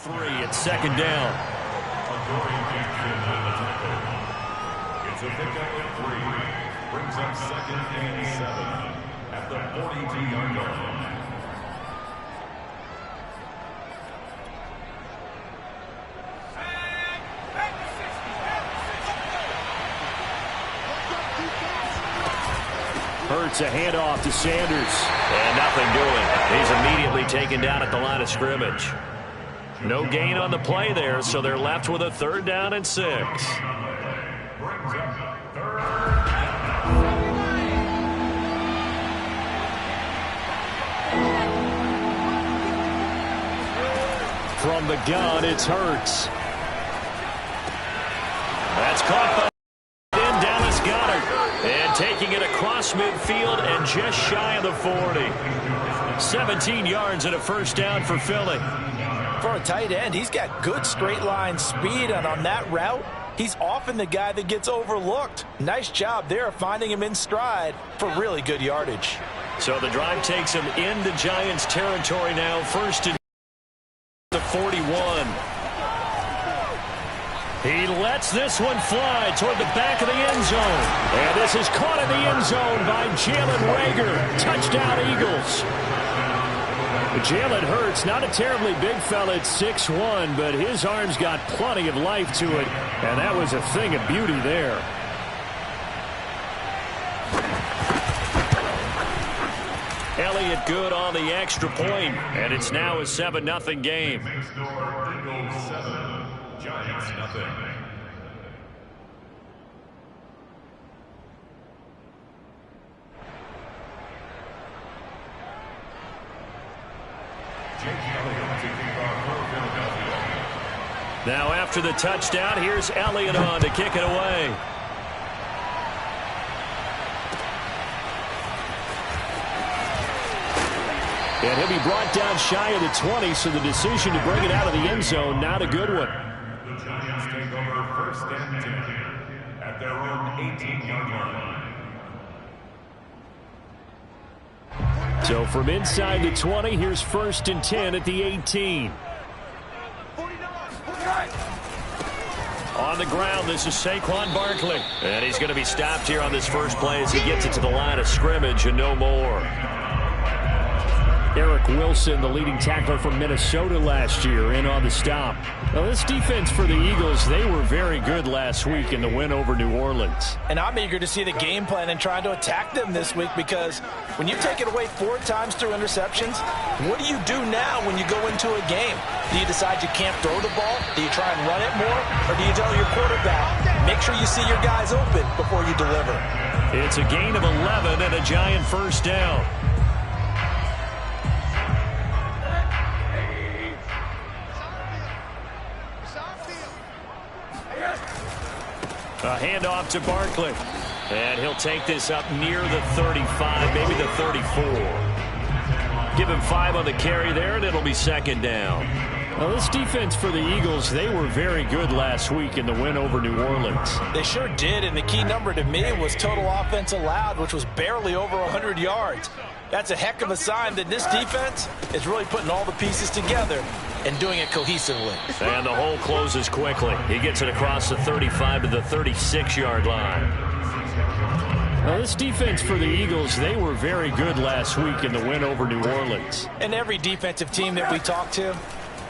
3. It's second down. It's a pickup of 3. Brings up second and 7 at the 42-yard line. Hurts a handoff to Sanders. And nothing doing. He's immediately taken down at the line of scrimmage. No gain on the play there, so they're left with a 3rd down and 6. From the gun, it's Hurts. That's caught by Dallas Goedert. And taking it across midfield and just shy of the 40. 17 yards and a 1st down for Philly. For a tight end, he's got good straight line speed, and on that route, he's often the guy that gets overlooked. Nice job there finding him in stride for really good yardage. So the drive takes him into Giants territory now. 1st and the 41. He lets this one fly toward the back of the end zone. And this is caught in the end zone by Jalen Reagor. Touchdown, Eagles. Jalen Hurts, not a terribly big fella at 6'1", but his arm's got plenty of life to it. And that was a thing of beauty there. Elliott good on the extra point, and it's now a 7-0 game. Giants nothing. Now after the touchdown, here's Elliott on to kick it away. And he'll be brought down shy of the 20, so the decision to bring it out of the end zone, not a good one. The Giants take over 1st and 10 at their own 18-yard line. So from inside the 20, here's 1st and 10 at the 18. On the ground, this is Saquon Barkley. And he's going to be stopped here on this first play as he gets it to the line of scrimmage and no more. Eric Wilson, the leading tackler from Minnesota last year, in on the stop. Well, this defense for the Eagles, they were very good last week in the win over New Orleans. And I'm eager to see the game plan and trying to attack them this week, because when you take it away 4 times through interceptions, what do you do now when you go into a game? Do you decide you can't throw the ball? Do you try and run it more? Or do you tell your quarterback, make sure you see your guys open before you deliver? It's a gain of 11 and a Giant 1st down. A handoff to Barkley. And he'll take this up near the 35, maybe the 34. Give him 5 on the carry there, and it'll be 2nd down. Well, this defense for the Eagles, they were very good last week in the win over New Orleans. They sure did, and the key number to me was total offense allowed, which was barely over 100 yards. That's a heck of a sign that this defense is really putting all the pieces together and doing it cohesively. And the hole closes quickly. He gets it across the 35 to the 36-yard line. Now, this defense for the Eagles, they were very good last week in the win over New Orleans. And every defensive team that we talk to,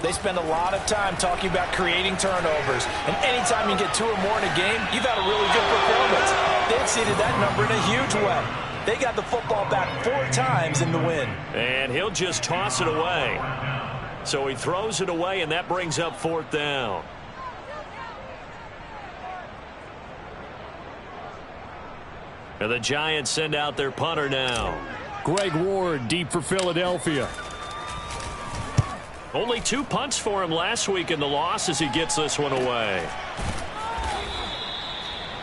they spend a lot of time talking about creating turnovers. And anytime you get 2 or more in a game, you've had a really good performance. They exceeded that number in a huge way. They got the football back 4 times in the win. And he'll just toss it away. So he throws it away, and that brings up 4th down. And the Giants send out their punter now. Greg Ward deep for Philadelphia. Only 2 punts for him last week in the loss as he gets this one away.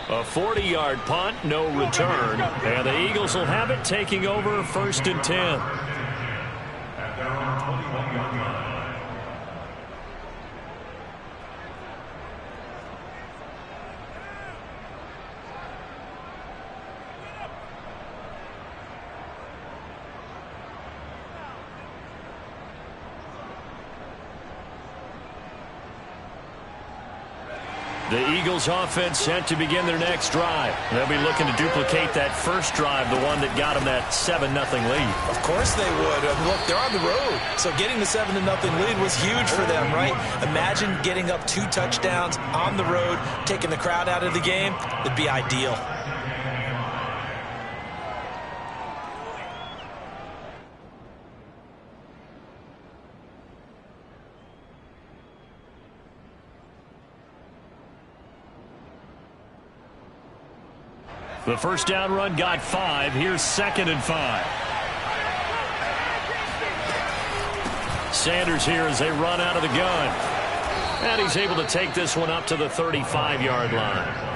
A 40-yard punt, no return. And the Eagles will have it, taking over 1st and 10. At their own 21-yard line. The Eagles offense set to begin their next drive. They'll be looking to duplicate that first drive, the one that got them that 7-0 lead. Of course they would. Look, they're on the road. So getting the 7-0 lead was huge for them, right? Imagine getting up 2 touchdowns on the road, taking the crowd out of the game. It'd be ideal. The first down run got 5. Here's 2nd and 5. Sanders here as they run out of the gun. And he's able to take this one up to the 35-yard line.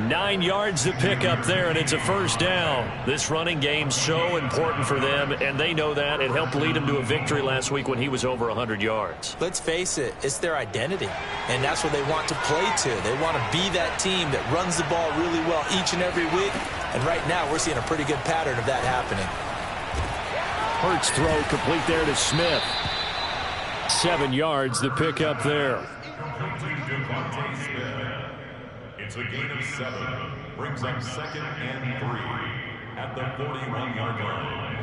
9 yards to pick up there, and it's a first down. This running game's so important for them, and they know that. It helped lead them to a victory last week when he was over 100 yards. Let's face it, it's their identity, and that's what they want to play to. They want to be that team that runs the ball really well each and every week, and right now we're seeing a pretty good pattern of that happening. Hurts throw complete there to Smith. 7 yards to pick up there. It's a gain of 7. Brings up 2nd and 3 at the 41-yard line.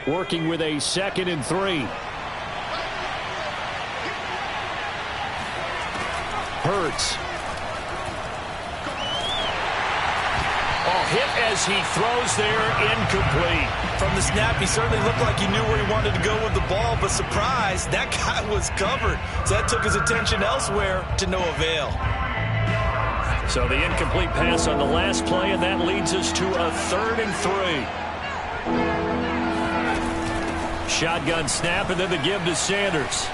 Working with a 2nd and 3. Hurts. Hit as he throws there, incomplete. From the snap, he certainly looked like he knew where he wanted to go with the ball, but surprise, that guy was covered. So that took his attention elsewhere to no avail. So the incomplete pass on the last play, and that leads us to a 3rd and 3. Shotgun snap, and then the give to Sanders.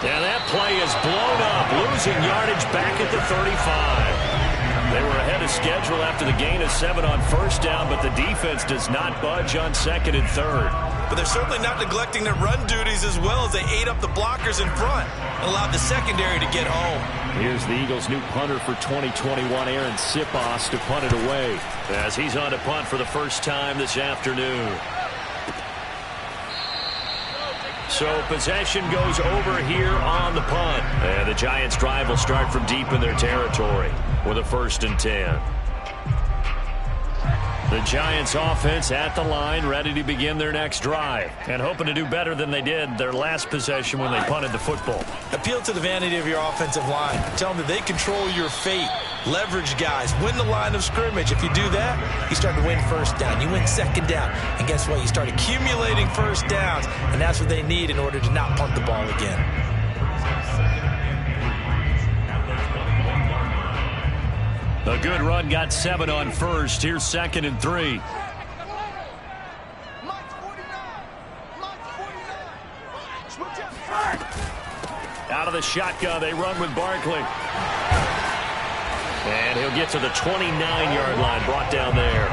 And that play is blown up, losing yardage back at the 35. They were ahead of schedule after the gain of 7 on first down, but the defense does not budge on 2nd and 3rd. But they're certainly not neglecting their run duties as well as they ate up the blockers in front and allowed the secondary to get home. Here's the Eagles' new punter for 2021, Aaron Sipos, to punt it away as he's on to punt for the first time this afternoon. So possession goes over here on the punt. And the Giants' drive will start from deep in their territory with a 1st and 10. The Giants' offense at the line, ready to begin their next drive, and hoping to do better than they did their last possession when they punted the football. Appeal to the vanity of your offensive line. Tell them that they control your fate. Leverage guys. Win the line of scrimmage. If you do that, you start to win first down. You win 2nd down. And guess what? You start accumulating first downs, and that's what they need in order to not punt the ball again. A good run got 7 on first. Here's 2nd and 3. Out of the shotgun, they run with Barkley. And he'll get to the 29-yard line, brought down there.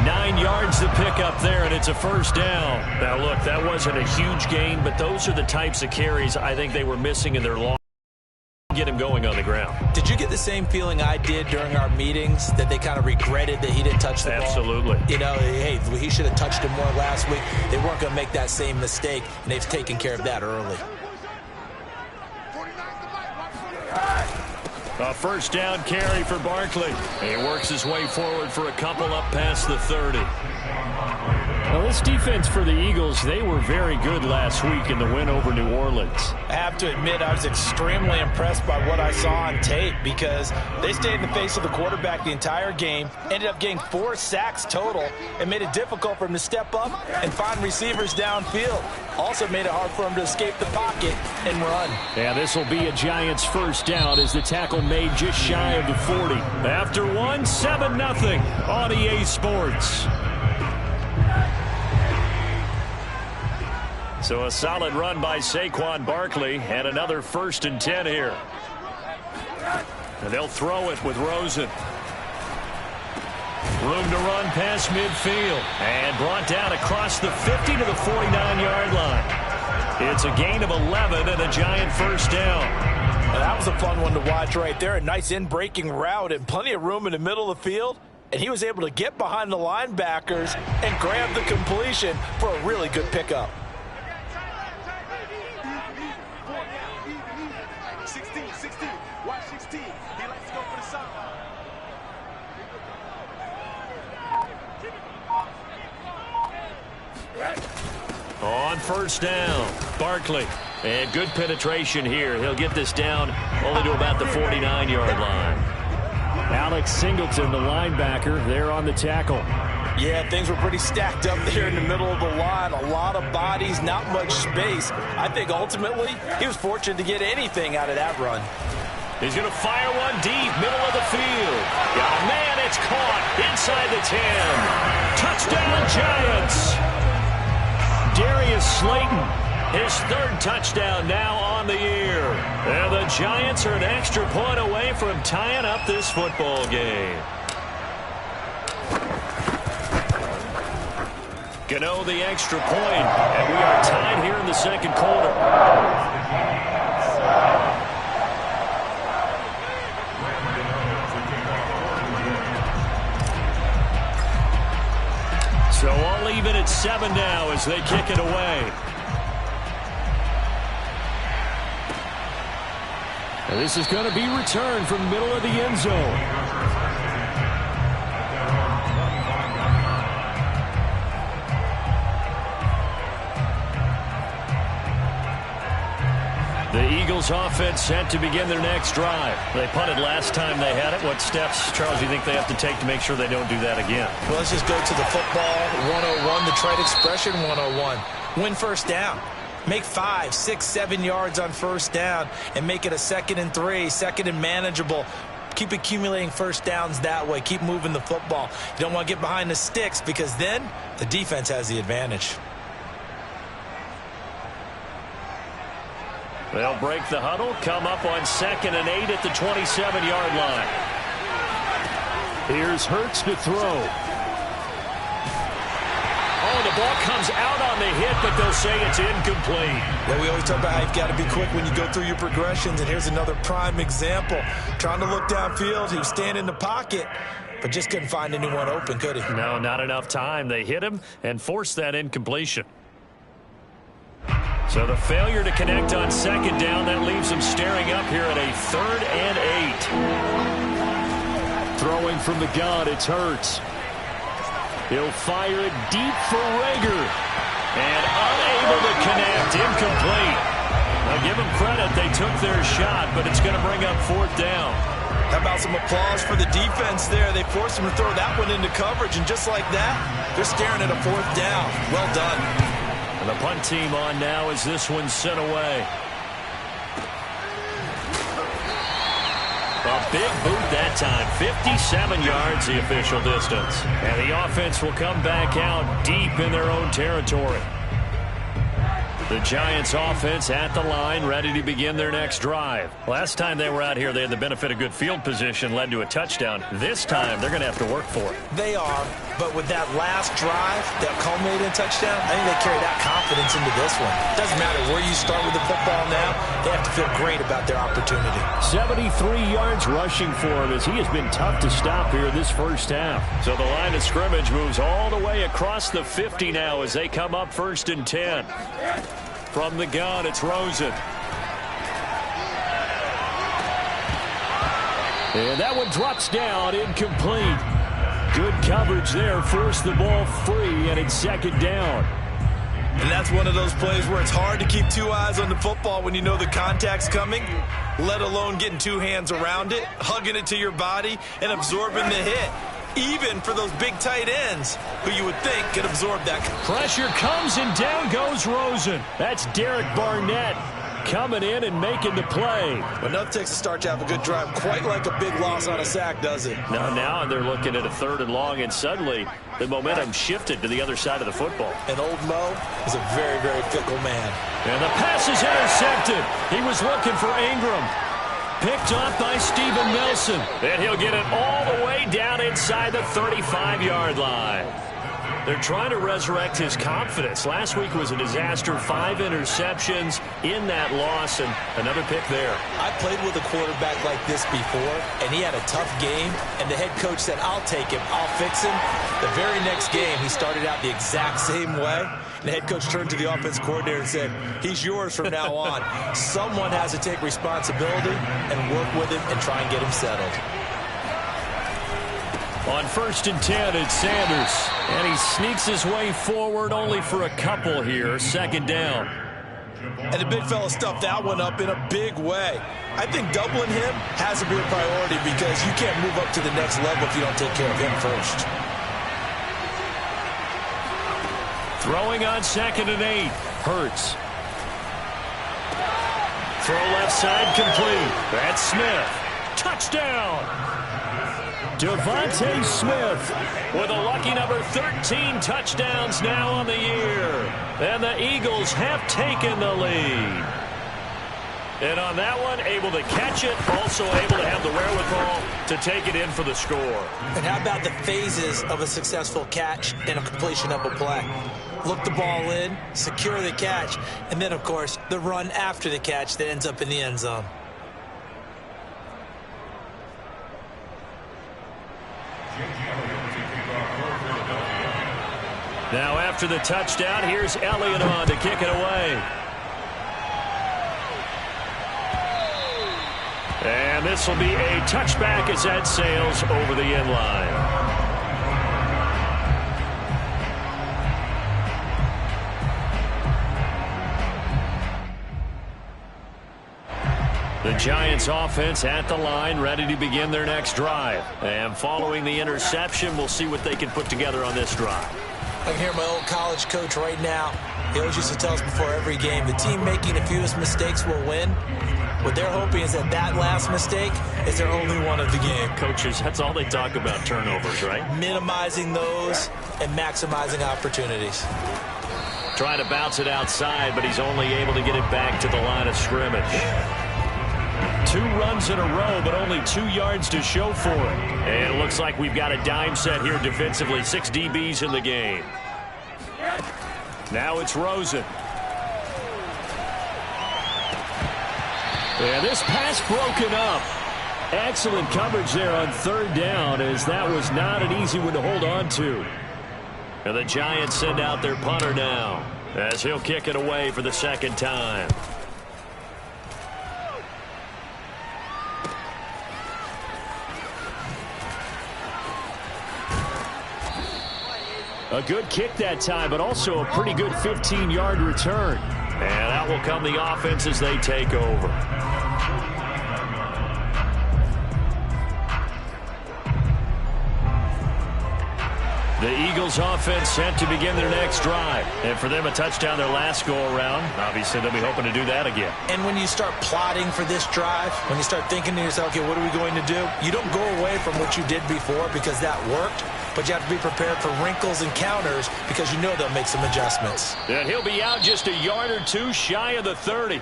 9 yards to pick up there, and it's a first down. Now, look, that wasn't a huge gain, but those are the types of carries I think they were missing in their long. Get him going on the ground. Did you get the same feeling I did during our meetings, that they kind of regretted that he didn't touch the ball? Absolutely. You know, hey, he should have touched him more last week. They weren't going to make that same mistake, and they've taken care of that early. A first down carry for Barkley. He works his way forward for a couple up past the 30. Well, this defense for the Eagles, they were very good last week in the win over New Orleans. I have to admit, I was extremely impressed by what I saw on tape because they stayed in the face of the quarterback the entire game, ended up getting 4 sacks total, and made it difficult for him to step up and find receivers downfield. Also made it hard for him to escape the pocket and run. Yeah, this will be a Giants first down as the tackle made just shy of the 40. After 1, 7-0 on EA Sports. So a solid run by Saquon Barkley and another 1st and 10 here. And they'll throw it with Rosen. Room to run past midfield and brought down across the 50 to the 49-yard line. It's a gain of 11 and a Giant first down. Now, that was a fun one to watch right there. A nice in-breaking route and plenty of room in the middle of the field. And he was able to get behind the linebackers and grab the completion for a really good pickup. first down. Barkley. And good penetration here. He'll get this down only to about the 49-yard line. Alex Singleton, the linebacker, there on the tackle. Yeah, things were pretty stacked up there in the middle of the line. A lot of bodies, not much space. I think ultimately he was fortunate to get anything out of that run. He's going to fire one deep, middle of the field. Got a man, it's caught inside the 10. Touchdown, Giants. Darius Slayton, his third touchdown now on the year. And the Giants are an extra point away from tying up this football game. Gano the extra point, and we are tied here in the second quarter. So all even at 7 now as they kick it away. And this is going to be returned from the middle of the end zone. The Eagles offense set to begin their next drive. They punted last time they had it. What steps, Charles, do you think they have to take to make sure they don't do that again? Well, let's just go to the football 101, the trade expression 101. Win first down. Make 5, 6, 7 yards on first down and make it a 2nd and 3, 2nd and manageable. Keep accumulating first downs that way. Keep moving the football. You don't want to get behind the sticks because then the defense has the advantage. They'll break the huddle, come up on 2nd and 8 at the 27-yard line. Here's Hurts to throw. Oh, the ball comes out on the hit, but they'll say it's incomplete. Yeah, we always talk about how you've got to be quick when you go through your progressions, and here's another prime example. Trying to look downfield, he was standing in the pocket, but just couldn't find anyone open, could he? No, not enough time. They hit him and forced that incompletion. So the failure to connect on 2nd down, that leaves them staring up here at a 3rd and 8. Throwing from the gun, it's Hurts. He'll fire it deep for Rager. And unable to connect, incomplete. Now give them credit, they took their shot, but it's going to bring up 4th down. How about some applause for the defense there? They forced him to throw that one into coverage, and just like that, they're staring at a 4th down. Well done. And the punt team on now as this one's sent away. A big boot that time. 57 yards the official distance. And the offense will come back out deep in their own territory. The Giants offense at the line, ready to begin their next drive. Last time they were out here, they had the benefit of good field position, led to a touchdown. This time, they're going to have to work for it. They are, but with that last drive that culminated in a touchdown, I think they carry that confidence into this one. Doesn't matter where you start with the football now, they have to feel great about their opportunity. 73 yards rushing for him as he has been tough to stop here this first half. So the line of scrimmage moves all the way across the 50 now as they come up 1st and 10. From the gun, it's Rosen. And that one drops down, incomplete. Good coverage there, forced the ball free, and it's 2nd down. And that's one of those plays where it's hard to keep 2 eyes on the football when you know the contact's coming, let alone getting 2 hands around it, hugging it to your body, and absorbing the hit. Even for those big tight ends who you would think could absorb that. Pressure comes and down goes Rosen. That's Derek Barnett coming in and making the play. Enough takes to start to have a good drive, quite like a big loss on a sack, does it? Now they're looking at a 3rd and long, and suddenly the momentum shifted to the other side of the football. And old Mo is a very, very fickle man. And the pass is intercepted. He was looking for Ingram. Picked up by Steven Nelson. And he'll get it all the way down inside the 35-yard line. They're trying to resurrect his confidence. Last week was a disaster. 5 interceptions in that loss, and another pick there. I played with a quarterback like this before, and he had a tough game, and the head coach said, I'll take him, I'll fix him. The very next game, he started out the exact same way. The head coach turned to the offense coordinator and said, he's yours from now on. Someone has to take responsibility and work with him and try and get him settled. On 1st and 10, it's Sanders. And he sneaks his way forward only for a couple here. 2nd down. And the big fella stuffed that one up in a big way. I think doubling him has to be a priority because you can't move up to the next level if you don't take care of him first. Throwing on 2nd and 8. Hurts. Throw left side complete. That's Smith. Touchdown! Devontae Smith with a lucky number 13 touchdowns now on the year. And the Eagles have taken the lead. And on that one, able to catch it, also able to have the wherewithal to take it in for the score. And how about the phases of a successful catch and a completion of a play? Look the ball in, secure the catch, and then, of course, the run after the catch that ends up in the end zone. Now after the touchdown, here's Elliott on to kick it away. And this will be a touchback as that sails over the end line. The Giants offense at the line, ready to begin their next drive. And following the interception, we'll see what they can put together on this drive. I can hear my old college coach right now. He always used to tell us before every game, the team making the fewest mistakes will win. What they're hoping is that that last mistake is their only one of the game. Coaches, that's all they talk about, turnovers, right? Minimizing those and maximizing opportunities. Trying to bounce it outside, but he's only able to get it back to the line of scrimmage. 2 runs in a row, but only 2 yards to show for it. And it looks like we've got a dime set here defensively. 6 DBs in the game. Now it's Rosen. And this pass broken up. Excellent coverage there on 3rd down, as that was not an easy one to hold on to. And the Giants send out their punter now, as he'll kick it away for the 2nd time. A good kick that time, but also a pretty good 15-yard return. And out will come the offense as they take over. The Eagles offense set to begin their next drive. And for them, a touchdown their last go-around. Obviously, they'll be hoping to do that again. And when you start plotting for this drive, when you start thinking to yourself, okay, what are we going to do? You don't go away from what you did before because that worked. But you have to be prepared for wrinkles and counters because you know they'll make some adjustments. And he'll be out just a yard or 2 shy of the 30.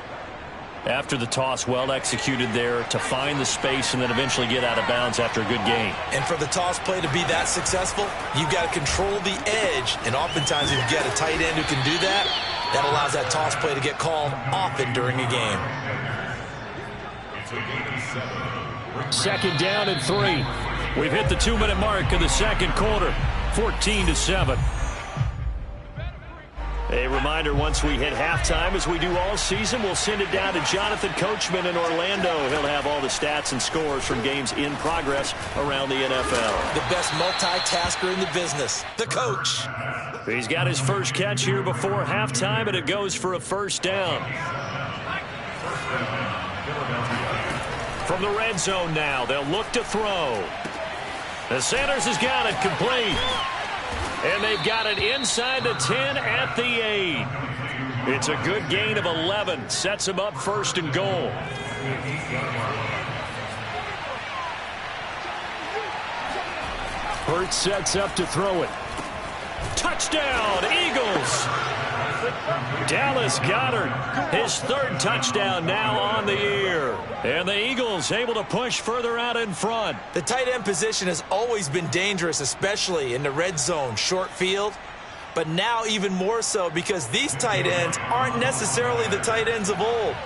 After the toss, well executed there to find the space and then eventually get out of bounds after a good gain. And for the toss play to be that successful, you've got to control the edge. And oftentimes if you've got a tight end who can do that, that allows that toss play to get called often during a game. 2nd down and 3. We've hit the 2-minute mark of the 2nd quarter, 14-7. A reminder, once we hit halftime, as we do all season, we'll send it down to Jonathan Coachman in Orlando. He'll have all the stats and scores from games in progress around the NFL. The best multitasker in the business, the coach. He's got his first catch here before halftime, and it goes for a 1st down. From the red zone now, they'll look to throw. The Sanders has got it complete. And they've got it inside the 10 at the 8. It's a good gain of 11. Sets him up 1st and goal. Hurts sets up to throw it. Touchdown, Eagles! Dallas Goedert, his 3rd touchdown now on the year. And the Eagles able to push further out in front. The tight end position has always been dangerous, especially in the red zone, short field. But now even more so because these tight ends aren't necessarily the tight ends of old.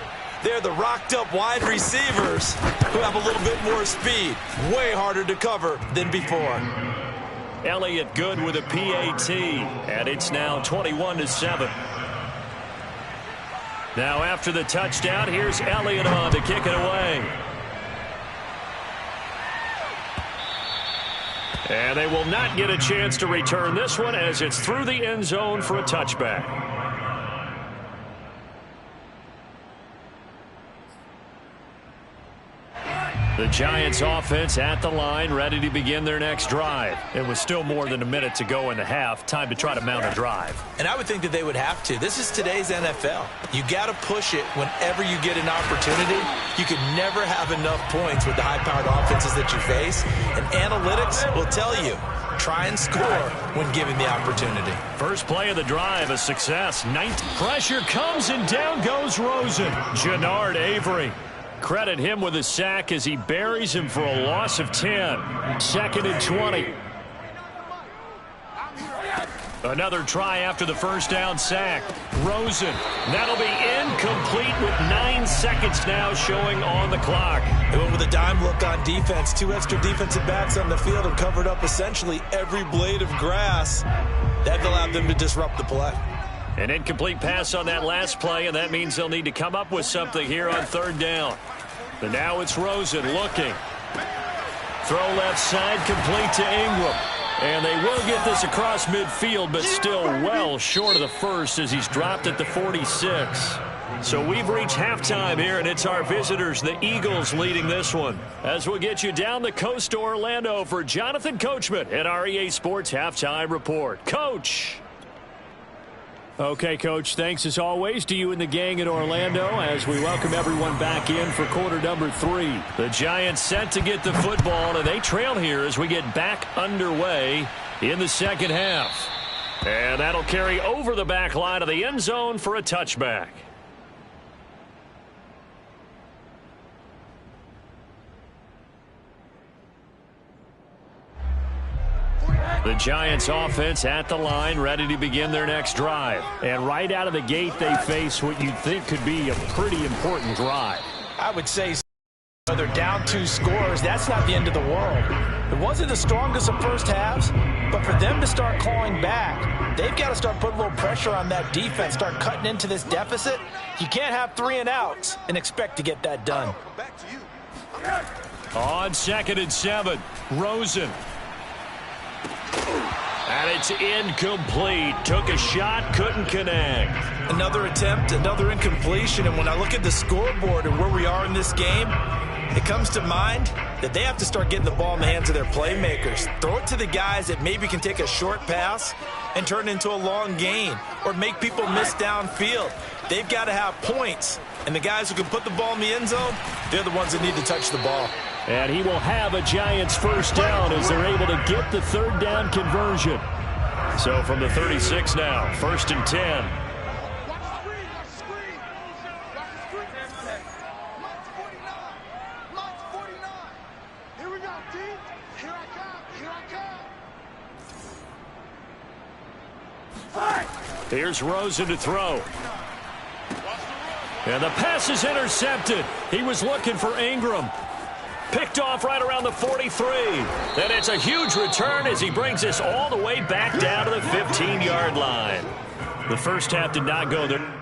They're the rocked-up wide receivers who have a little bit more speed. Way harder to cover than before. Elliott good with a PAT, and it's now 21-7. Now after the touchdown, here's Elliott on to kick it away. And they will not get a chance to return this one as it's through the end zone for a touchback. The Giants offense at the line, ready to begin their next drive. It was still more than a minute to go in the half. Time to try to mount a drive. And I would think that they would have to. This is today's NFL. You got to push it whenever you get an opportunity. You can never have enough points with the high-powered offenses that you face. And analytics will tell you, try and score when given the opportunity. First play of the drive, a success. Pressure comes and down goes Rosen. Jannard Avery. Credit him with a sack as he buries him for a loss of 10. 2nd and 20. Another try after the first down sack. Rosen. That'll be incomplete with 9 seconds now showing on the clock. They went with a dime look on defense. 2 extra defensive backs on the field and covered up essentially every blade of grass. That allowed them to disrupt the play. An incomplete pass on that last play, and that means they'll need to come up with something here on 3rd down. But now it's Rosen looking. Throw left side, complete to Ingram. And they will get this across midfield, but still well short of the first as he's dropped at the 46. So we've reached halftime here, and it's our visitors, the Eagles, leading this one. As we'll get you down the coast to Orlando for Jonathan Coachman at our EA Sports Halftime Report. Coach! Okay, Coach, thanks as always to you and the gang in Orlando as we welcome everyone back in for quarter number 3. The Giants set to get the football, and they trail here as we get back underway in the second half. And that'll carry over the back line of the end zone for a touchback. The Giants offense at the line, ready to begin their next drive. And right out of the gate, they face what you'd think could be a pretty important drive. I would say they're down 2 scores. That's not the end of the world. It wasn't the strongest of first halves, but for them to start clawing back, they've got to start putting a little pressure on that defense, start cutting into this deficit. You can't have 3 and outs and expect to get that done. On 2nd and 7, Rosen. And it's incomplete. Took a shot, couldn't connect. Another attempt, another incompletion. And when I look at the scoreboard and where we are in this game, it comes to mind that they have to start getting the ball in the hands of their playmakers. Throw it to the guys that maybe can take a short pass and turn it into a long gain or make people miss downfield. They've got to have points. And the guys who can put the ball in the end zone, they're the ones that need to touch the ball. And he will have a Giants first down as they're able to get the 3rd down conversion. So from the 36 now, 1st and 10. Here's Rosen to throw. And the pass is intercepted. He was looking for Ingram. Picked off right around the 43. And it's a huge return as he brings us all the way back down to the 15-yard line. The first half did not go there.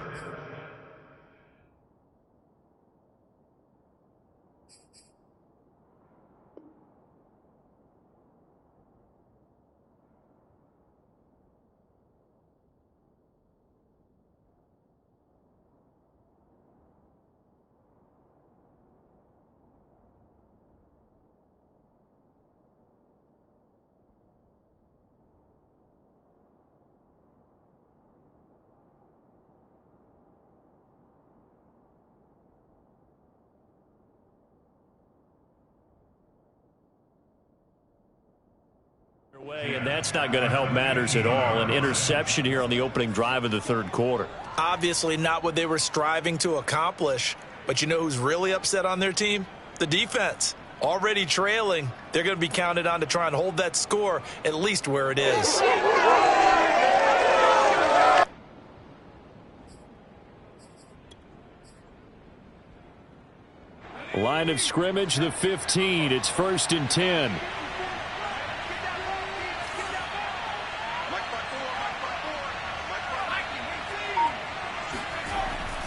And that's not going to help matters at all. An interception here on the opening drive of the 3rd quarter. Obviously not what they were striving to accomplish. But you know who's really upset on their team? The defense. Already trailing. They're going to be counted on to try and hold that score at least where it is. Line of scrimmage, the 15. It's 1st and 10.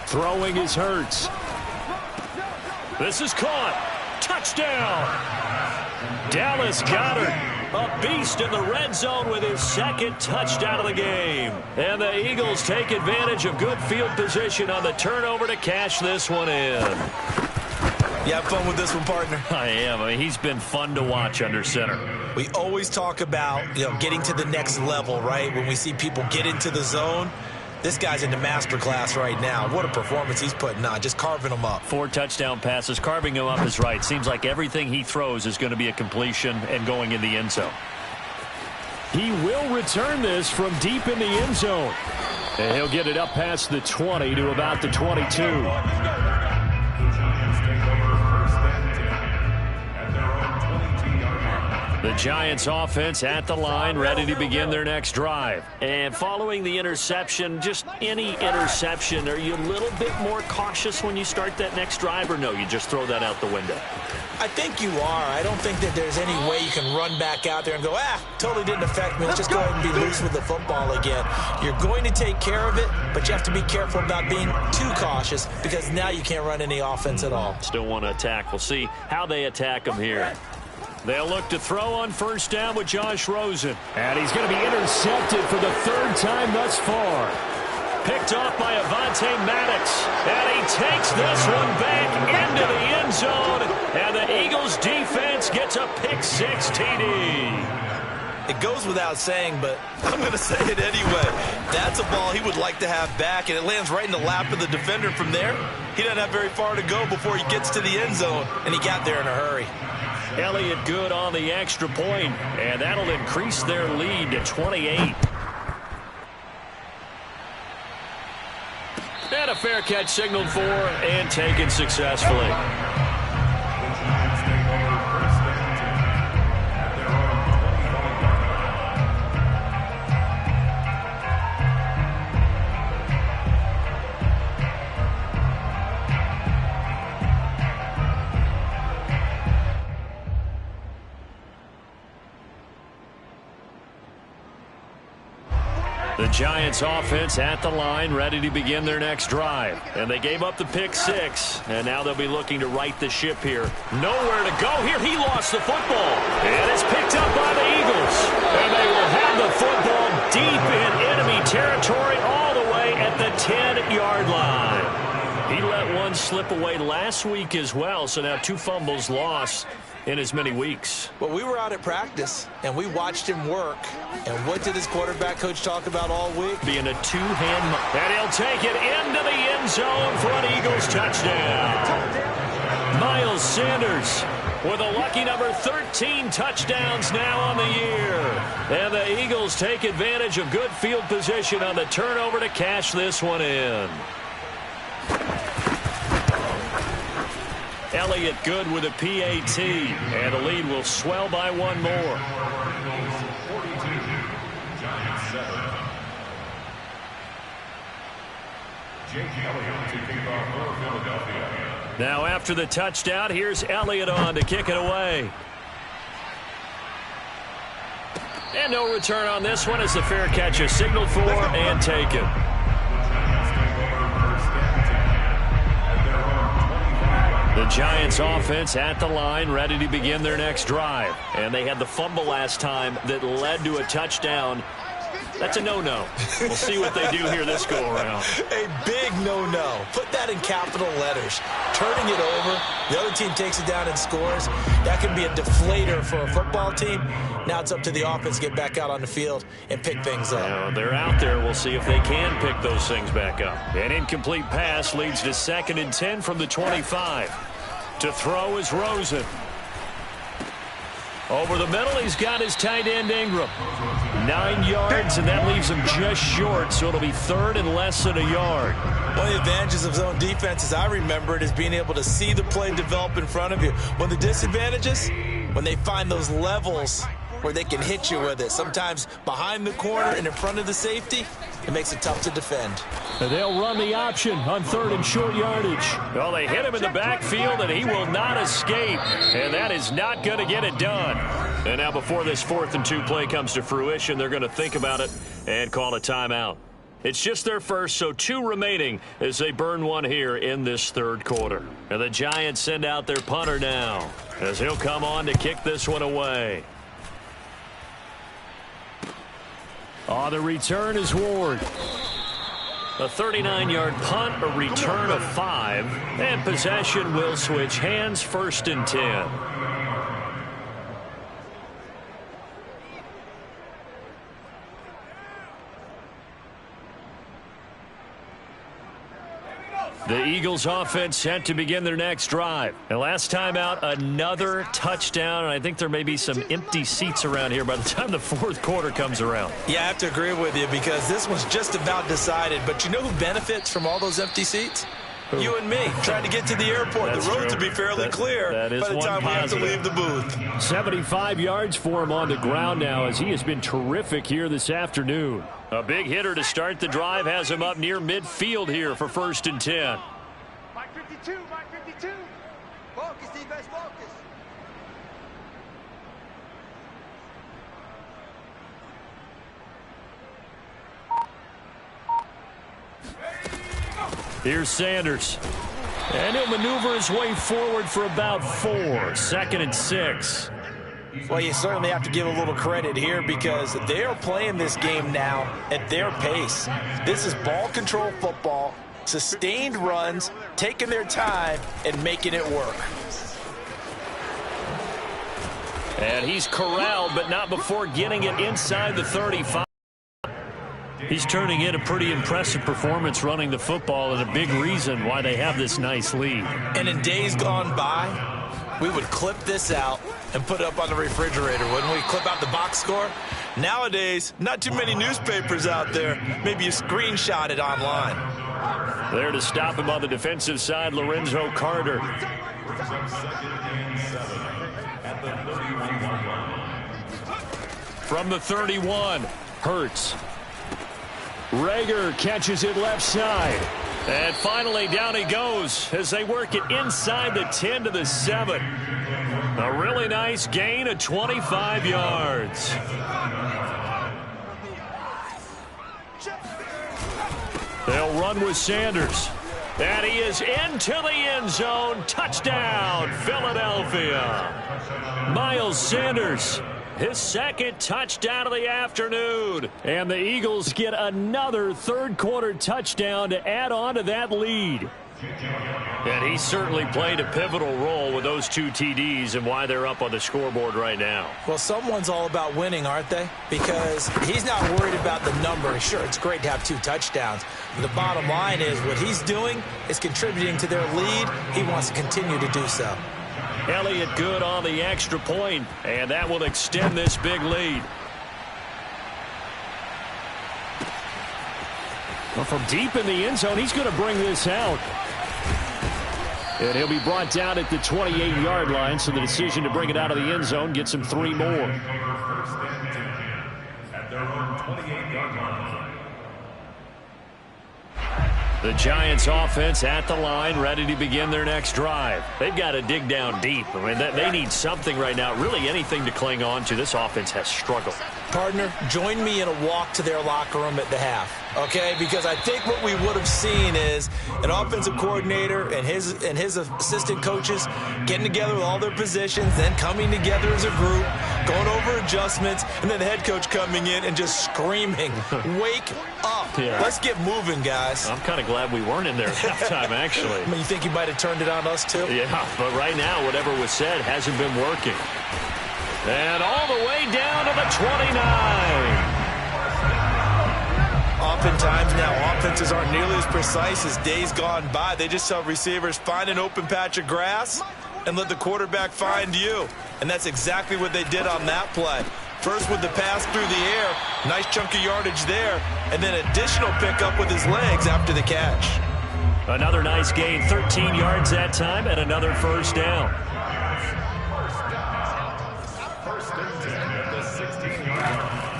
Throwing is Hurts. This is caught. Touchdown. Dallas Goedert. A beast in the red zone with his second touchdown of the game. And the Eagles take advantage of good field position on the turnover to cash this one in. You have fun with this one, partner? I am. I mean, he's been fun to watch under center. We always talk about, getting to the next level, right? When we see people get into the zone, this guy's in the master class right now. What a performance he's putting on, just carving them up. 4 touchdown passes. Carving him up is right. Seems like everything he throws is going to be a completion and going in the end zone. He will return this from deep in the end zone. And he'll get it up past the 20 to about the 22. The Giants offense at the line, ready to begin their next drive. And following the interception, just any interception, are you a little bit more cautious when you start that next drive, or no, you just throw that out the window? I think you are. I don't think that there's any way you can run back out there and go, totally didn't affect me. Let's just go ahead and be loose with the football again. You're going to take care of it, but you have to be careful about being too cautious because now you can't run any offense at all. Still want to attack. We'll see how they attack him here. They'll look to throw on first down with Josh Rosen. And he's going to be intercepted for the 3rd time thus far. Picked off by Avonte Maddox. And he takes this one back into the end zone. And the Eagles defense gets a pick-6 TD. It goes without saying, but I'm going to say it anyway. That's a ball he would like to have back, and it lands right in the lap of the defender from there. He doesn't have very far to go before he gets to the end zone, and he got there in a hurry. Elliott good on the extra point, and that'll increase their lead to 28. And a fair catch signaled for and taken successfully. The Giants offense at the line, ready to begin their next drive. And they gave up the pick-6, and now they'll be looking to right the ship here. Nowhere to go here. He lost the football, and it's picked up by the Eagles. And they will have the football deep in enemy territory all the way at the 10-yard line. He let one slip away last week as well, so now 2 fumbles lost in as many weeks. Well, we were out at practice, and we watched him work. And what did his quarterback coach talk about all week? Being a 2-hand. And he'll take it into the end zone for an Eagles touchdown. Miles Sanders with a lucky number 13 touchdowns now on the year. And the Eagles take advantage of good field position on the turnover to cash this one in. Elliott good with a PAT, and the lead will swell by 1 more. Now after the touchdown, here's Elliott on to kick it away. And no return on this one as the fair catch is signaled for and taken. The Giants offense at the line, ready to begin their next drive. And they had the fumble last time that led to a touchdown. That's a no-no. We'll see what they do here this go-around. A big no-no. Put that in capital letters. Turning it over, the other team takes it down and scores. That can be a deflator for a football team. Now it's up to the offense to get back out on the field and pick things up. Now, they're out there. We'll see if they can pick those things back up. An incomplete pass leads to 2nd and 10 from the 25. To throw is Rosen. Over the middle, he's got his tight end Ingram. 9 yards, and that leaves him just short, so it'll be 3rd and less than a yard. One of the advantages of zone defense, as I remember it, is being able to see the play develop in front of you. One of the disadvantages, when they find those levels where they can hit you with it. Sometimes behind the corner and in front of the safety, it makes it tough to defend. And they'll run the option on 3rd and short yardage. Well, they hit him in the backfield, and he will not escape. And that is not going to get it done. And now before this 4th and 2 play comes to fruition, they're going to think about it and call a timeout. It's just their first, so 2 remaining as they burn one here in this 3rd quarter. And the Giants send out their punter now as he'll come on to kick this one away. Oh, the return is Ward. A 39-yard punt, a return of 5, and possession will switch hands, 1st and 10. The Eagles offense set to begin their next drive. And last time out, another touchdown. And I think there may be some empty seats around here by the time the 4th quarter comes around. Yeah, I have to agree with you because this was just about decided. But you know who benefits from all those empty seats? You and me, trying to get to the airport. That's the road true. to be fairly clear by the time we have to leave the booth. 75 yards for him on the ground now as he has been terrific here this afternoon. A big hitter to start the drive has him up near midfield here for 1st and 10. Mike 52, Mike 52. Focus, defense, focus. Here's Sanders. And he'll maneuver his way forward for about 4. 2nd and 6. Well, you certainly have to give a little credit here because they are playing this game now at their pace. This is ball control football, sustained runs, taking their time, and making it work. And he's corralled, but not before getting it inside the 35. He's turning in a pretty impressive performance running the football and a big reason why they have this nice lead. And in days gone by, we would clip this out and put it up on the refrigerator, wouldn't we? Clip out the box score. Nowadays, not too many newspapers out there. Maybe you screenshot it online. There to stop him on the defensive side, Lorenzo Carter. From the 31, Hurts. Rager catches it left side. And finally down he goes as they work it inside the 10 to the 7. A really nice gain of 25 yards. They'll run with Sanders. And he is into the end zone. Touchdown, Philadelphia. Miles Sanders, his 2nd touchdown of the afternoon. And the Eagles get another 3rd quarter touchdown to add on to that lead. And he certainly played a pivotal role with those 2 TDs and why they're up on the scoreboard right now. Well, someone's all about winning, aren't they? Because he's not worried about the number. Sure, it's great to have 2 touchdowns. But the bottom line is what he's doing is contributing to their lead. He wants to continue to do so. Elliott good on the extra point, and that will extend this big lead. Well, from deep in the end zone, he's going to bring this out. And he'll be brought down at the 28-yard line, so the decision to bring it out of the end zone gets him 3 more. At their own 28-yard line. The Giants offense at the line, ready to begin their next drive. They've got to dig down deep. I mean, they need something right now, really anything to cling on to. This offense has struggled. Partner, join me in a walk to their locker room at the half, okay? Because I think what we would have seen is an offensive coordinator and his assistant coaches getting together with all their positions, then coming together as a group, going over adjustments, and then the head coach coming in and just screaming, wake up. Yeah. Let's get moving, guys. I'm kind of glad we weren't in there at halftime, actually. I mean, you think you might have turned it on us, too? Yeah, but right now, whatever was said hasn't been working. And all the way down to the 29. Oftentimes now, offenses aren't nearly as precise as days gone by. They just tell receivers, find an open patch of grass and let the quarterback find you. And that's exactly what they did on that play. First with the pass through the air, nice chunk of yardage there, and then additional pickup with his legs after the catch. Another nice gain, 13 yards that time, and another 1st down.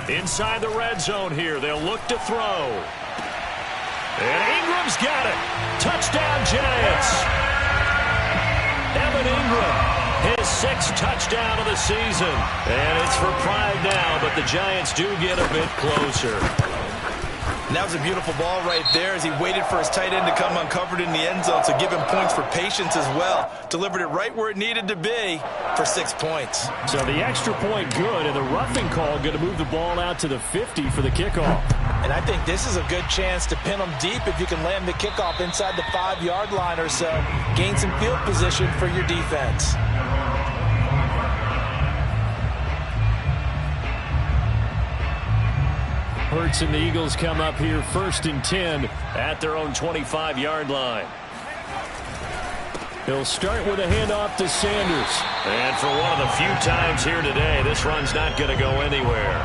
Inside the red zone here, they'll look to throw. And Ingram's got it. Touchdown, Giants. Evan Ingram, his 6th touchdown of the season. And it's for pride now, but the Giants do get a bit closer. And that was a beautiful ball right there as he waited for his tight end to come uncovered in the end zone, so give him points for patience as well. Delivered it right where it needed to be, for 6 points. So the extra point good, and the roughing call going to move the ball out to the 50 for the kickoff. And I think this is a good chance to pin them deep if you can land the kickoff inside the 5-yard line or so. Gain some field position for your defense. Hurts and the Eagles come up here 1st and 10 at their own 25-yard line. He'll start with a handoff to Sanders. And for one of the few times here today, this run's not going to go anywhere.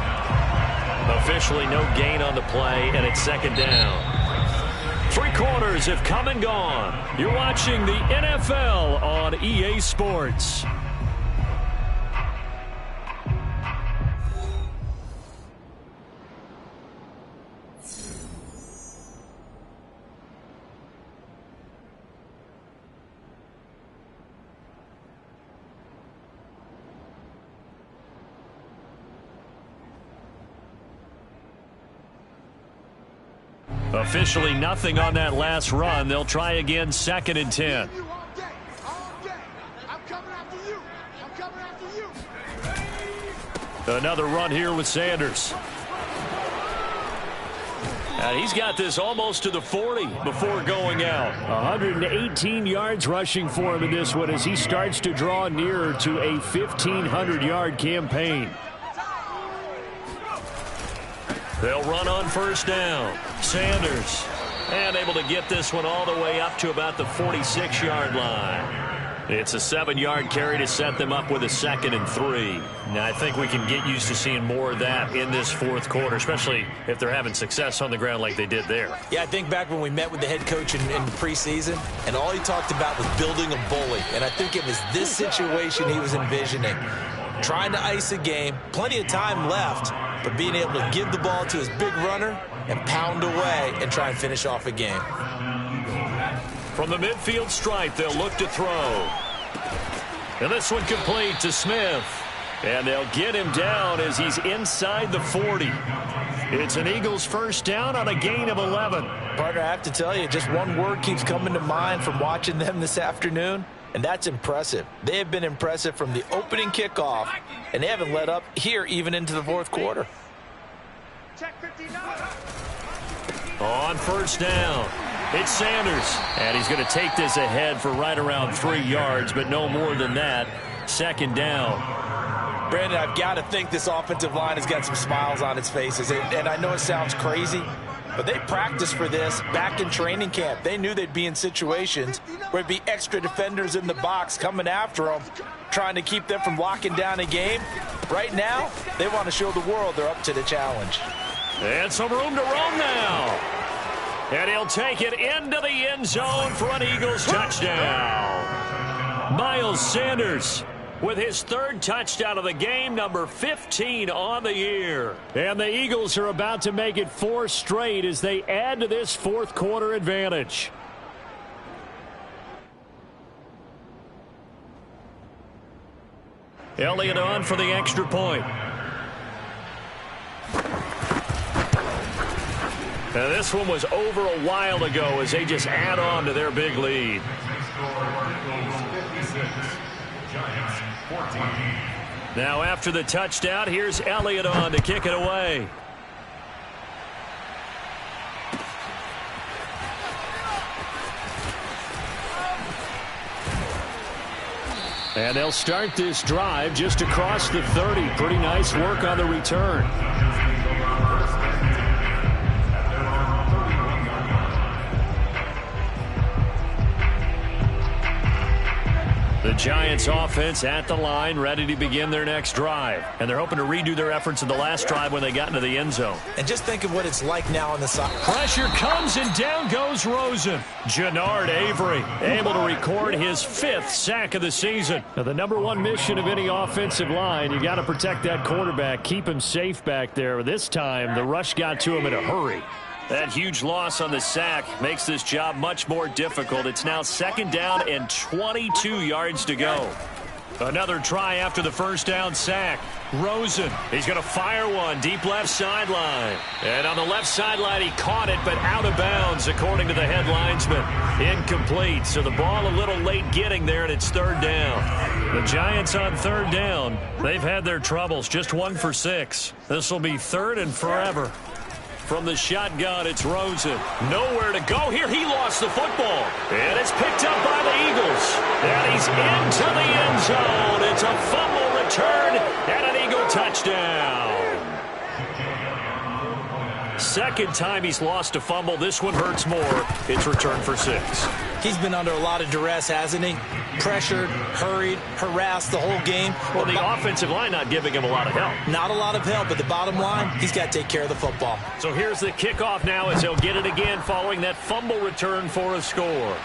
Officially no gain on the play, and it's 2nd down. 3 quarters have come and gone. You're watching the NFL on EA Sports. Officially nothing on that last run. They'll try again 2nd and 10. Another run here with Sanders. And he's got this almost to the 40 before going out. 118 yards rushing for him in this one as he starts to draw nearer to a 1,500-yard campaign. They'll run on 1st down. Sanders, and able to get this one all the way up to about the 46-yard line. It's a 7-yard carry to set them up with a 2nd and 3. Now, I think we can get used to seeing more of that in this 4th quarter, especially if they're having success on the ground like they did there. Yeah, I think back when we met with the head coach in preseason, and all he talked about was building a bully. And I think it was this situation he was envisioning. Trying to ice a game, plenty of time left, but being able to give the ball to his big runner and pound away and try and finish off a game. From the midfield stripe, they'll look to throw. And this one complete to Smith. And they'll get him down as he's inside the 40. It's an Eagles 1st down on a gain of 11. Partner, I have to tell you, just one word keeps coming to mind from watching them this afternoon, and that's impressive. They have been impressive from the opening kickoff, and they haven't let up here even into the 4th quarter. On 1st down, it's Sanders. And he's going to take this ahead for right around 3 yards, but no more than that. 2nd down. Brandon, I've got to think this offensive line has got some smiles on its faces. And I know it sounds crazy, but they practiced for this back in training camp. They knew they'd be in situations where there'd be extra defenders in the box coming after them, trying to keep them from locking down a game. Right now, they want to show the world they're up to the challenge. And some room to roam now. And he'll take it into the end zone for an Eagles touchdown. Miles Sanders with his 3rd touchdown of the game, number 15 on the year. And the Eagles are about to make it 4 straight as they add to this 4th quarter advantage. Elliott on for the extra point. Now, this one was over a while ago as they just add on to their big lead. Now after the touchdown, here's Elliott on to kick it away. And they'll start this drive just across the 30. Pretty nice work on the return. The Giants offense at the line, ready to begin their next drive. And they're hoping to redo their efforts in the last drive when they got into the end zone. And just think of what it's like now on the side. Pressure comes and down goes Rosen. Jannard Avery able to record his 5th sack of the season. Now, the #1 mission of any offensive line, you got to protect that quarterback, keep him safe back there. This time, the rush got to him in a hurry. That huge loss on the sack makes this job much more difficult. It's now 2nd down and 22 yards to go. Another try after the 1st down sack. Rosen, he's going to fire one deep left sideline. And on the left sideline, he caught it, but out of bounds, according to the head linesman. Incomplete, so the ball a little late getting there, and it's 3rd down. The Giants on third down. They've had their troubles, just 1 for 6. This will be third and forever. From the shotgun, it's Rosen. Nowhere to go here. He lost the football. And it's picked up by the Eagles. And he's into the end zone. It's a fumble return and an Eagle touchdown. Second time he's lost a fumble. This one hurts more. It's returned for 6. He's been under a lot of duress, hasn't he? Pressured, hurried, harassed the whole game. Well, the offensive line not giving him a lot of help. Not a lot of help, but the bottom line, he's got to take care of the football. So here's the kickoff now as he'll get it again following that fumble return for a score.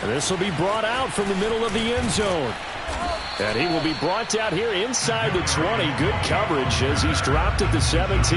And this will be brought out from the middle of the end zone. And he will be brought down here inside the 20. Good coverage as he's dropped at the 17.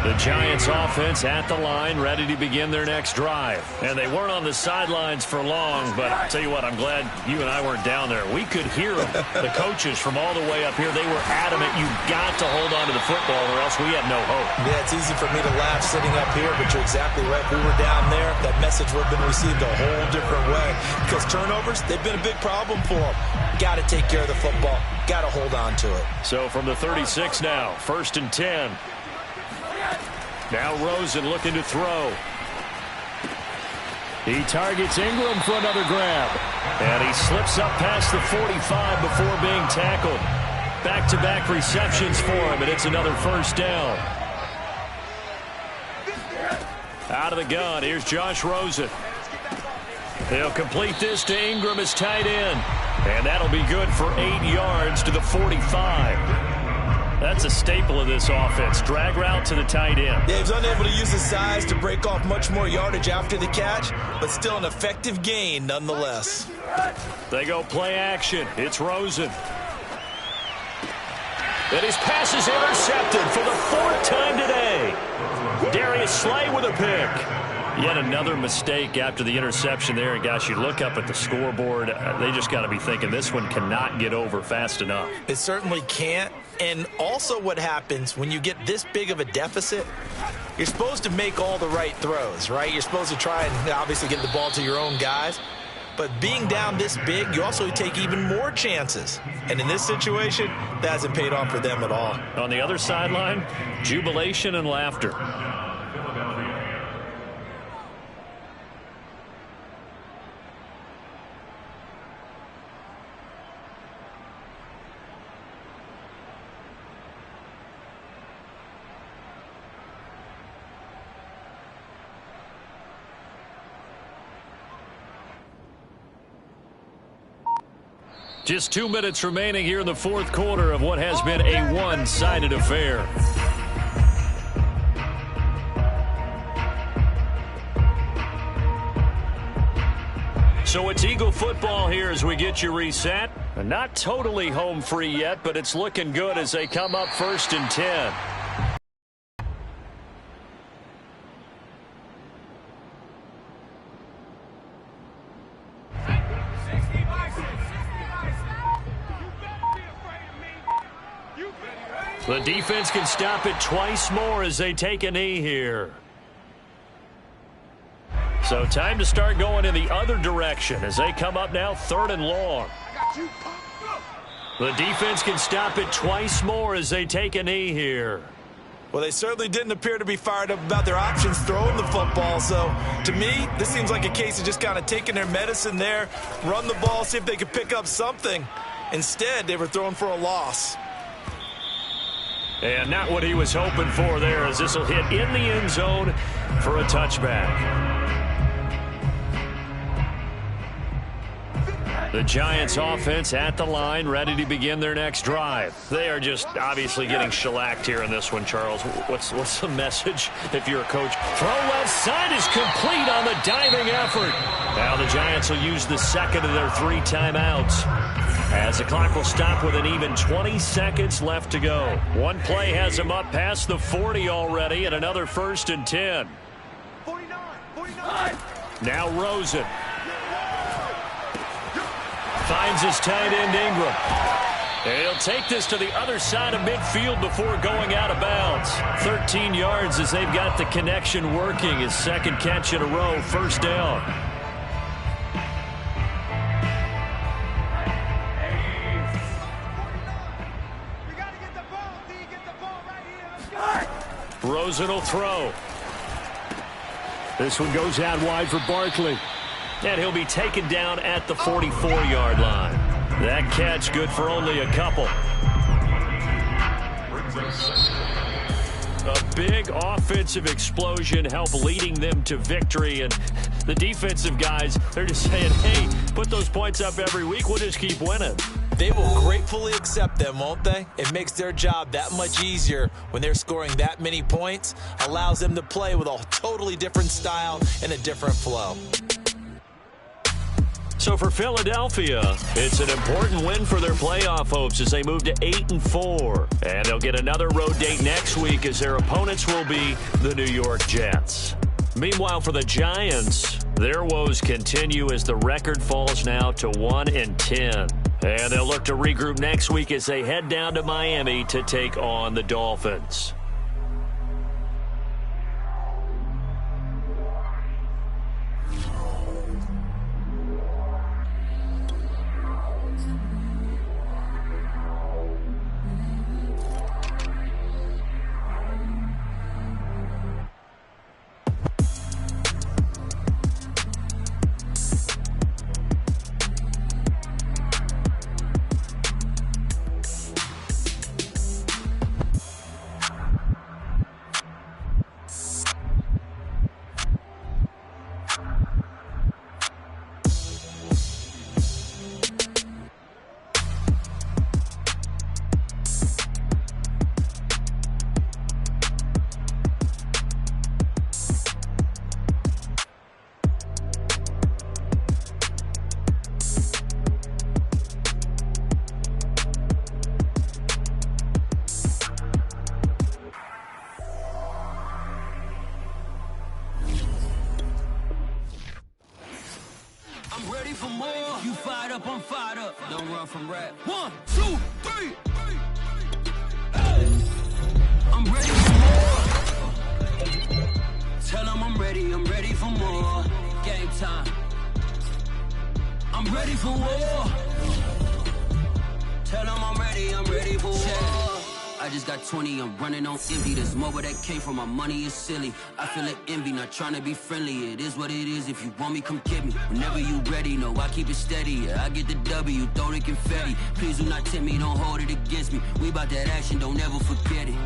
The Giants offense at the line, ready to begin their next drive. And they weren't on the sidelines for long, but I'll tell you what, I'm glad you and I weren't down there. We could hear them. The coaches from all the way up here, they were adamant, you've got to hold on to the football or else we have no hope. Yeah, it's easy for me to laugh sitting up here, but you're exactly right. If we were down there, that message would have been received a whole different way. Because turnovers, they've been a big problem for them. Got to take care of the football. Got to hold on to it. So from the 36 now, 1st and 10. Now Rosen looking to throw. He targets Ingram for another grab. And he slips up past the 45 before being tackled. Back-to-back receptions for him, and it's another first down. Out of the gun, here's Josh Rosen. He'll complete this to Ingram as tight end. And that'll be good for 8 yards to the 45. That's a staple of this offense. Drag route to the tight end. Yeah, he's unable to use his size to break off much more yardage after the catch, but still an effective gain nonetheless. They go play action. It's Rosen. And his pass is intercepted for the 4th time today. Darius Slay with a pick. Yet another mistake after the interception there. And gosh, you look up at the scoreboard, they just got to be thinking this one cannot get over fast enough. It certainly can't. And also what happens when you get this big of a deficit, you're supposed to make all the right throws, right? You're supposed to try and obviously get the ball to your own guys. But being down this big, you also take even more chances. And in this situation, that hasn't paid off for them at all. On the other sideline, jubilation and laughter. Just 2 minutes remaining here in the 4th quarter of what has been a one-sided affair. So it's Eagle football here as we get you reset. Not totally home free yet, but it's looking good as they come up 1st and 10. The defense can stop it twice more as they take a knee here. So time to start going in the other direction as they come up now 3rd and long. The defense can stop it twice more as they take a knee here. Well, they certainly didn't appear to be fired up about their options throwing the football. So, to me, this seems like a case of just kind of taking their medicine there, run the ball, see if they could pick up something. Instead, they were throwing for a loss. And not what he was hoping for there as this will hit in the end zone for a touchback. The Giants offense at the line, ready to begin their next drive. They are just obviously getting shellacked here in this one, Charles. What's the message if you're a coach? Throw left side is complete on the diving effort. Now the Giants will use the second of their 3 timeouts, as the clock will stop with an even 20 seconds left to go. One play has them up past the 40 already, and another 1st and 10. 49. Now Rosen finds his tight end Ingram. And he'll take this to the other side of midfield before going out of bounds. 13 yards as they've got the connection working. His 2nd catch in a row, 1st down. Rosen will throw. This one goes out wide for Barkley. And he'll be taken down at the 44-yard line. That catch good for only a couple. A big offensive explosion helped leading them to victory. And the defensive guys, they're just saying, hey, put those points up every week. We'll just keep winning. They will gratefully accept them, won't they? It makes their job that much easier when they're scoring that many points. Allows them to play with a totally different style and a different flow. So for Philadelphia, it's an important win for their playoff hopes as they move to 8-4. And they'll get another road date next week as their opponents will be the New York Jets. Meanwhile, for the Giants, their woes continue as the record falls now to 1-10. And they'll look to regroup next week as they head down to Miami to take on the Dolphins. From rap. 1, 2, 3. I'm ready for more. Tell them I'm ready for more. Game time. I'm ready for war. Tell them I'm ready for war. I just got 20, I'm running on empty. This mobile that came from my money is silly. I feel it envy, not trying to be friendly. It is what it is, if you want me, come get me. Whenever you ready, no, I keep it steady. Yeah, I get the W, throw the confetti. Please do not tempt me, don't hold it against me. We bout that action, don't ever forget it.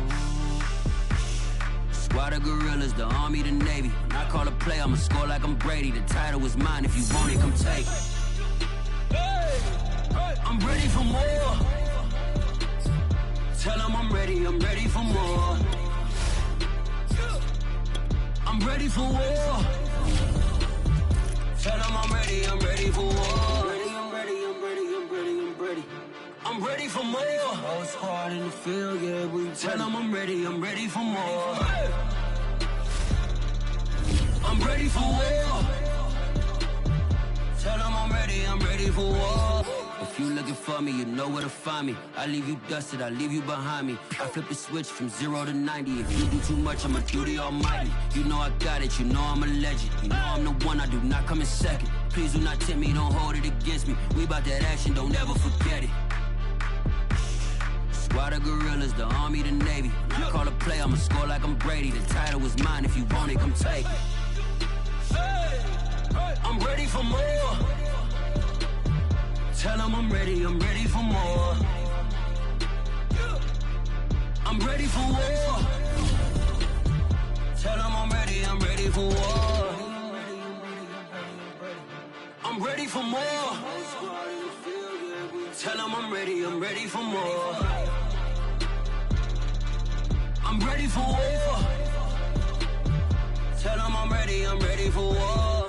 Squad of gorillas, the army, the navy. When I call a play, I'ma score like I'm Brady. The title is mine, if you want it, come take it. I'm ready for more. Tell them I'm ready for more. I'm ready for war. Tell them I'm ready for war. I'm ready for more. Whole squad in the field, yeah, we tell them I'm ready for more. I'm ready for war. Tell them I'm ready for war. If you looking for me, you know where to find me. I leave you dusted, I leave you behind me. I flip the switch from 0 to 90. If you do too much, I'ma do the almighty. You know I got it, you know I'm a legend. You know I'm the one, I do not come in second. Please do not tempt me, don't hold it against me. We bout that action, don't ever forget it. Squad of gorillas, the army, the navy. When I call a play, I'ma score like I'm Brady. The title is mine, if you want it, come take it. I'm ready for more. Tell them I'm ready for more. I'm ready for war. Tell them I'm ready for war. I'm ready for more. Tell them I'm ready for more. I'm ready for war. Tell them I'm ready for war.